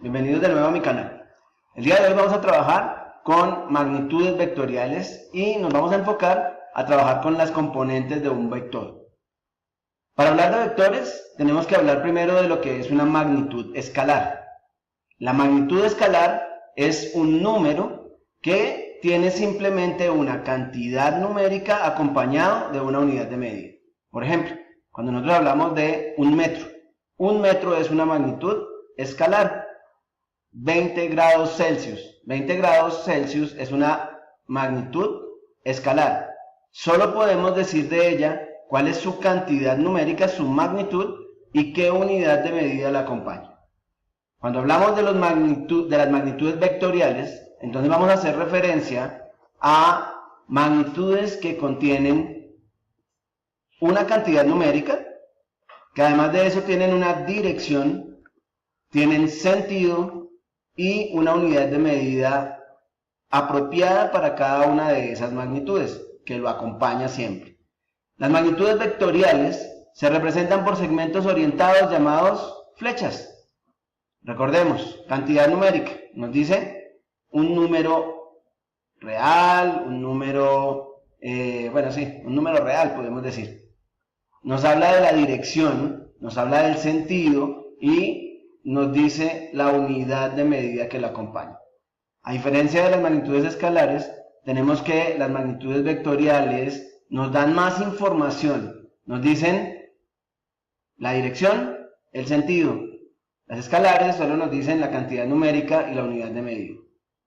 bienvenidos de nuevo a mi canal. El día de hoy vamos a trabajar con magnitudes vectoriales y nos vamos a enfocar a trabajar con las componentes de un vector. Para hablar de vectores tenemos que hablar primero de lo que es una magnitud escalar. La magnitud escalar es un número que tiene simplemente una cantidad numérica acompañado de una unidad de medida. Por ejemplo, cuando nosotros hablamos de un metro es una magnitud escalar. 20 grados Celsius. 20 grados Celsius es una magnitud escalar. Solo podemos decir de ella cuál es su cantidad numérica, su magnitud y qué unidad de medida la acompaña. Cuando hablamos de las magnitudes vectoriales, entonces vamos a hacer referencia a magnitudes que contienen una cantidad numérica, que además de eso tienen una dirección, tienen sentido y una unidad de medida apropiada para cada una de esas magnitudes, que lo acompaña siempre. Las magnitudes vectoriales se representan por segmentos orientados llamados flechas. Recordemos, cantidad numérica, nos dice un número real, un número, un número real podemos decir. Nos habla de la dirección, nos habla del sentido y nos dice la unidad de medida que la acompaña. A diferencia de las magnitudes escalares, tenemos que las magnitudes vectoriales nos dan más información. Nos dicen la dirección, el sentido. Las escalares solo nos dicen la cantidad numérica y la unidad de medida.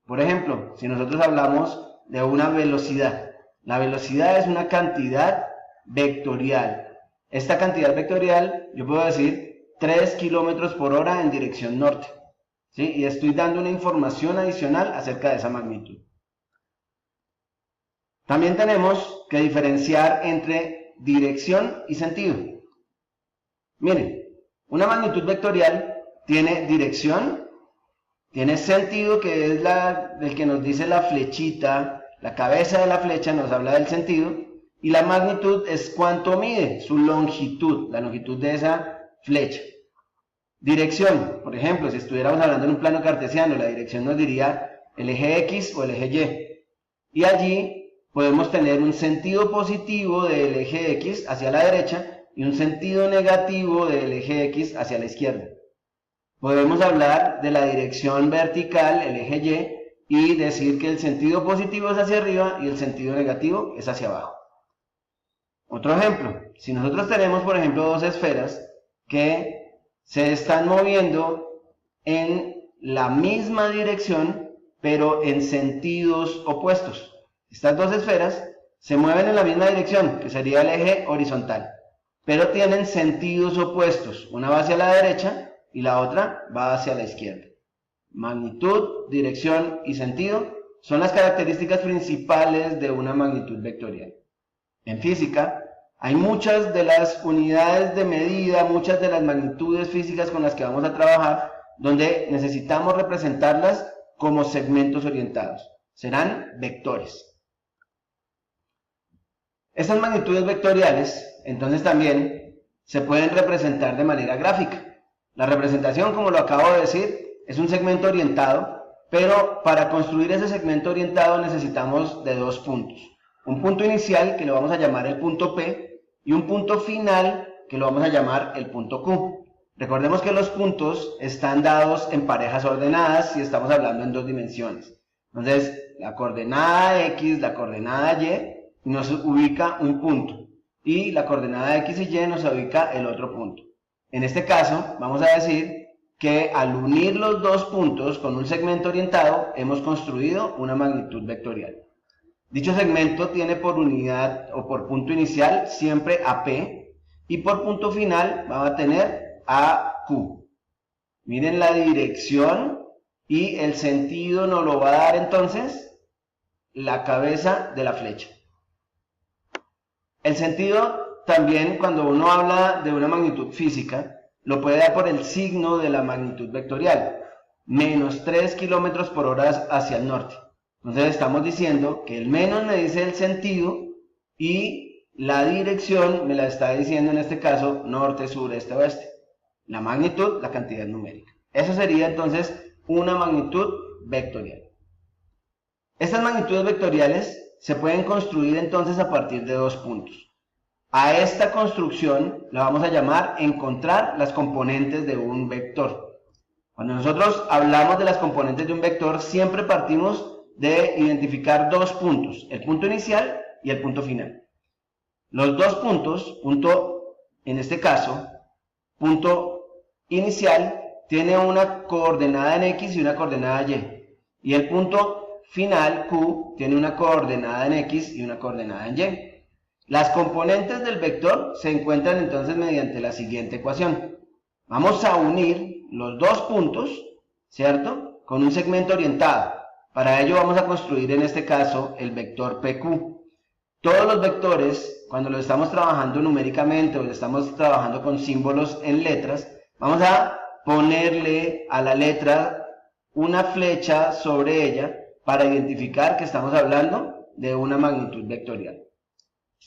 Por ejemplo, si nosotros hablamos de una velocidad, la velocidad es una cantidad vectorial. Esta cantidad vectorial, yo puedo decir 3 km por hora en dirección norte, ¿sí? Y estoy dando una información adicional acerca de esa magnitud. También tenemos que diferenciar entre dirección y sentido. Miren, una magnitud vectorial tiene dirección, tiene sentido, que es el que nos dice la flechita, la cabeza de la flecha nos habla del sentido, y la magnitud es cuánto mide, su longitud, la longitud de esa flecha. Dirección, por ejemplo, si estuviéramos hablando en un plano cartesiano, la dirección nos diría el eje X o el eje Y. Y allí podemos tener un sentido positivo del eje X hacia la derecha y un sentido negativo del eje X hacia la izquierda. Podemos hablar de la dirección vertical, el eje Y decir que el sentido positivo es hacia arriba y el sentido negativo es hacia abajo. Otro ejemplo, si nosotros tenemos, por ejemplo, dos esferas que se están moviendo en la misma dirección, pero en sentidos opuestos. Estas dos esferas se mueven en la misma dirección, que sería el eje horizontal, pero tienen sentidos opuestos. Una va hacia la derecha y la otra va hacia la izquierda. Magnitud, dirección y sentido son las características principales de una magnitud vectorial. En física, hay muchas de las unidades de medida, muchas de las magnitudes físicas con las que vamos a trabajar, donde necesitamos representarlas como segmentos orientados. Serán vectores. Estas magnitudes vectoriales, entonces, también se pueden representar de manera gráfica. La representación, como lo acabo de decir, es un segmento orientado, pero para construir ese segmento orientado necesitamos de dos puntos. Un punto inicial, que lo vamos a llamar el punto P, y un punto final, que lo vamos a llamar el punto Q. Recordemos que los puntos están dados en parejas ordenadas si estamos hablando en dos dimensiones. Entonces, la coordenada X, la coordenada Y, nos ubica un punto. Y la coordenada X y Y nos ubica el otro punto. En este caso, vamos a decir que al unir los dos puntos con un segmento orientado, hemos construido una magnitud vectorial. Dicho segmento tiene por unidad o por punto inicial siempre AP y por punto final va a tener AQ. Miren la dirección y el sentido nos lo va a dar entonces la cabeza de la flecha. El sentido también, cuando uno habla de una magnitud física, lo puede dar por el signo de la magnitud vectorial, menos 3 km por hora hacia el norte. Entonces estamos diciendo que el menos me dice el sentido y la dirección me la está diciendo en este caso norte, sur, este, oeste. La magnitud, la cantidad numérica. Eso sería entonces una magnitud vectorial. Estas magnitudes vectoriales se pueden construir entonces a partir de dos puntos. A esta construcción la vamos a llamar encontrar las componentes de un vector. Cuando nosotros hablamos de las componentes de un vector, siempre partimos de identificar dos puntos, el punto inicial y el punto final. Los dos puntos, en este caso, punto inicial, tiene una coordenada en X y una coordenada Y. Y el punto final, Q, tiene una coordenada en X y una coordenada en Y. Las componentes del vector se encuentran entonces mediante la siguiente ecuación. Vamos a unir los dos puntos, ¿cierto?, con un segmento orientado. Para ello vamos a construir en este caso el vector PQ. Todos los vectores, cuando los estamos trabajando numéricamente o los estamos trabajando con símbolos en letras, vamos a ponerle a la letra una flecha sobre ella para identificar que estamos hablando de una magnitud vectorial.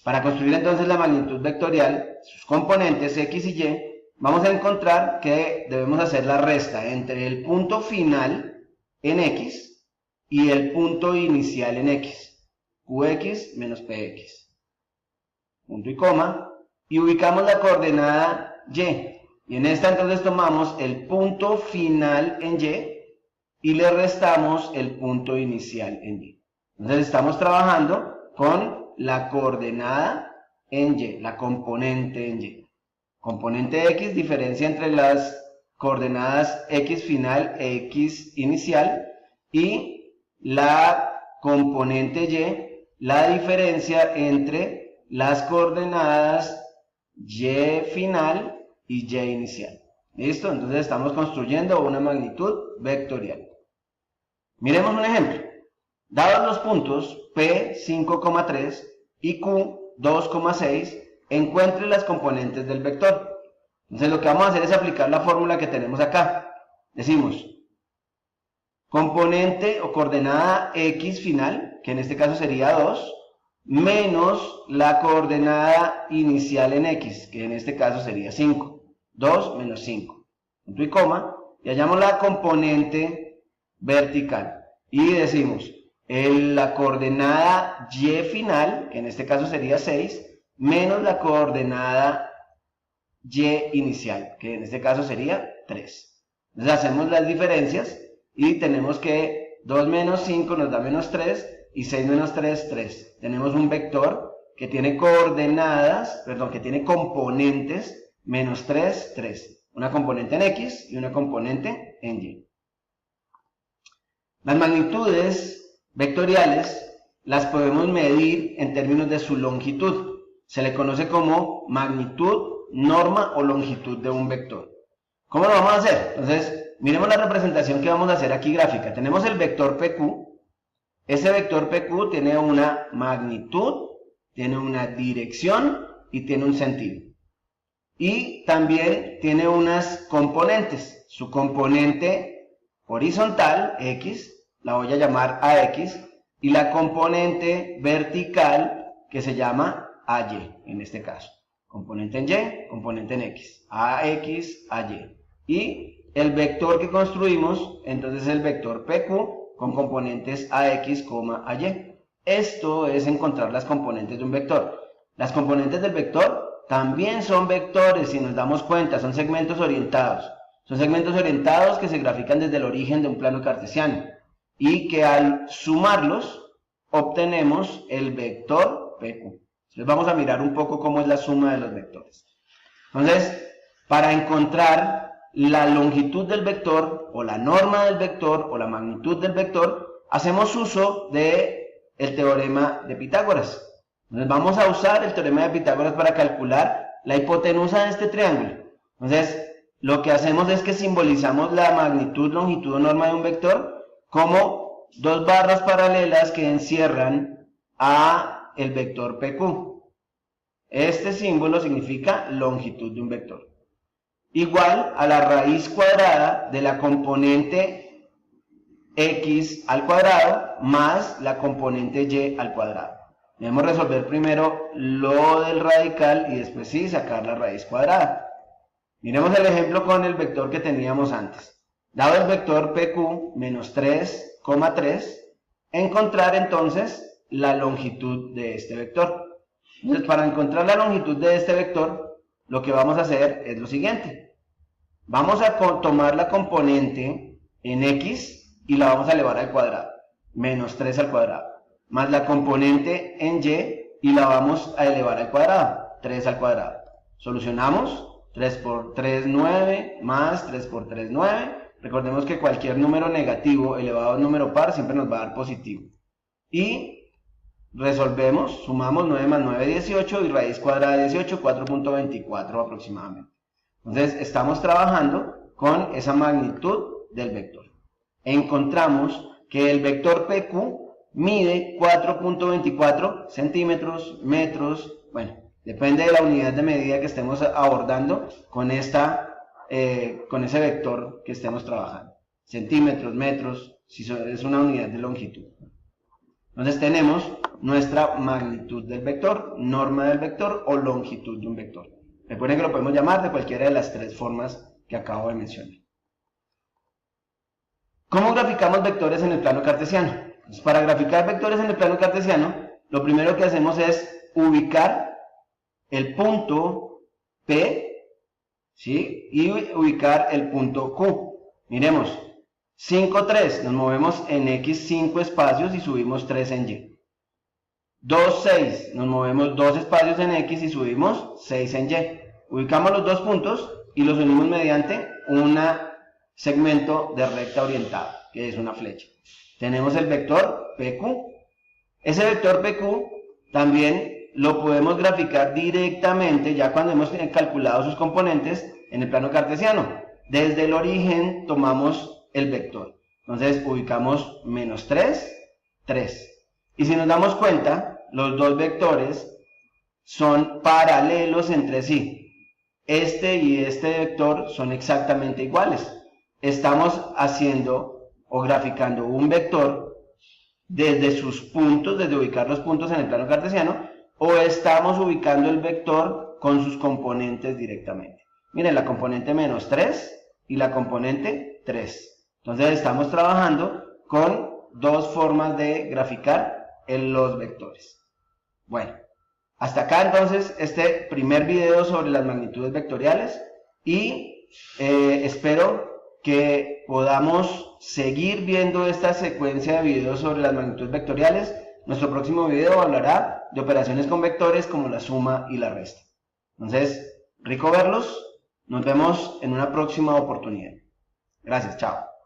Para construir entonces la magnitud vectorial, sus componentes X y Y, vamos a encontrar que debemos hacer la resta entre el punto final en X y el punto inicial en X, QX menos PX. Punto y coma, y ubicamos la coordenada Y. Y en esta entonces tomamos el punto final en Y le restamos el punto inicial en Y. Entonces estamos trabajando con la coordenada en Y, la componente en Y. Componente X, diferencia entre las coordenadas X final e X inicial, y la componente Y, la diferencia entre las coordenadas Y final y Y inicial. ¿Listo? Entonces estamos construyendo una magnitud vectorial. Miremos un ejemplo. Dados los puntos P 5,3 y Q 2,6, encuentre las componentes del vector. Entonces lo que vamos a hacer es aplicar la fórmula que tenemos acá. Decimos, componente o coordenada X final, que en este caso sería 2, menos la coordenada inicial en X, que en este caso sería 5. 2 menos 5. Punto y coma, y hallamos la componente vertical. Y decimos, la coordenada Y final, que en este caso sería 6, menos la coordenada Y inicial, que en este caso sería 3. Entonces hacemos las diferencias y tenemos que 2 menos 5 nos da menos 3 y 6 menos 3, 3. Tenemos un vector que tiene que tiene componentes menos 3, 3. Una componente en X y una componente en Y. Las magnitudes vectoriales las podemos medir en términos de su longitud. Se le conoce como magnitud, norma o longitud de un vector. ¿Cómo lo vamos a hacer? Entonces, miremos la representación que vamos a hacer aquí gráfica. Tenemos el vector PQ. Ese vector PQ tiene una magnitud, tiene una dirección y tiene un sentido. Y también tiene unas componentes. Su componente horizontal, X, la voy a llamar AX, y la componente vertical, que se llama AY, en este caso. Componente en Y, componente en X. AX, AY. Y el vector que construimos, entonces es el vector PQ, con componentes AX, AY. Esto es encontrar las componentes de un vector. Las componentes del vector también son vectores, si nos damos cuenta, son segmentos orientados. Son segmentos orientados que se grafican desde el origen de un plano cartesiano y que al sumarlos obtenemos el vector PQ. Entonces vamos a mirar un poco cómo es la suma de los vectores. Entonces, para encontrar la longitud del vector o la norma del vector o la magnitud del vector, hacemos uso del teorema de Pitágoras. Entonces vamos a usar el teorema de Pitágoras para calcular la hipotenusa de este triángulo. Entonces, lo que hacemos es que simbolizamos la magnitud, longitud o norma de un vector como dos barras paralelas que encierran a el vector PQ. Este símbolo significa longitud de un vector. Igual a la raíz cuadrada de la componente X al cuadrado más la componente Y al cuadrado. Debemos resolver primero lo del radical y después sí sacar la raíz cuadrada. Miremos el ejemplo con el vector que teníamos antes. Dado el vector PQ menos 3,3, encontrar entonces la longitud de este vector. Entonces, para encontrar la longitud de este vector, lo que vamos a hacer es lo siguiente. Vamos a tomar la componente en X y la vamos a elevar al cuadrado, menos 3 al cuadrado, más la componente en Y la vamos a elevar al cuadrado, 3 al cuadrado. Solucionamos, 3 por 3, 9, más 3 por 3, 9. Recordemos que cualquier número negativo elevado a un número par siempre nos va a dar positivo. Y resolvemos, sumamos 9 más 9, 18, y raíz cuadrada de 18, 4.24 aproximadamente. Entonces, estamos trabajando con esa magnitud del vector. Encontramos que el vector PQ mide 4.24 centímetros, metros, bueno, depende de la unidad de medida que estemos abordando con ese vector que estemos trabajando. Centímetros, metros, si es una unidad de longitud. Entonces tenemos nuestra magnitud del vector, norma del vector o longitud de un vector. Recuerden que lo podemos llamar de cualquiera de las tres formas que acabo de mencionar. ¿Cómo graficamos vectores en el plano cartesiano? Entonces, para graficar vectores en el plano cartesiano, lo primero que hacemos es ubicar el punto P, ¿sí? Y ubicar el punto Q. Miremos, 5, 3, nos movemos en X 5 espacios y subimos 3 en Y. 2, 6, nos movemos 2 espacios en X y subimos 6 en Y. Ubicamos los dos puntos y los unimos mediante un segmento de recta orientada, que es una flecha. Tenemos el vector PQ. Ese vector PQ también lo podemos graficar directamente, ya cuando hemos calculado sus componentes, en el plano cartesiano. Desde el origen tomamos el vector. Entonces ubicamos menos 3, 3. Y si nos damos cuenta, los dos vectores son paralelos entre sí. Este y este vector son exactamente iguales. Estamos haciendo o graficando un vector desde sus puntos, desde ubicar los puntos en el plano cartesiano, o estamos ubicando el vector con sus componentes directamente. Miren, la componente menos 3 y la componente 3. Entonces estamos trabajando con dos formas de graficar los vectores. Bueno, hasta acá entonces este primer video sobre las magnitudes vectoriales y espero que podamos seguir viendo esta secuencia de videos sobre las magnitudes vectoriales. Nuestro próximo video hablará de operaciones con vectores como la suma y la resta. Entonces, rico verlos. Nos vemos en una próxima oportunidad. Gracias, chao.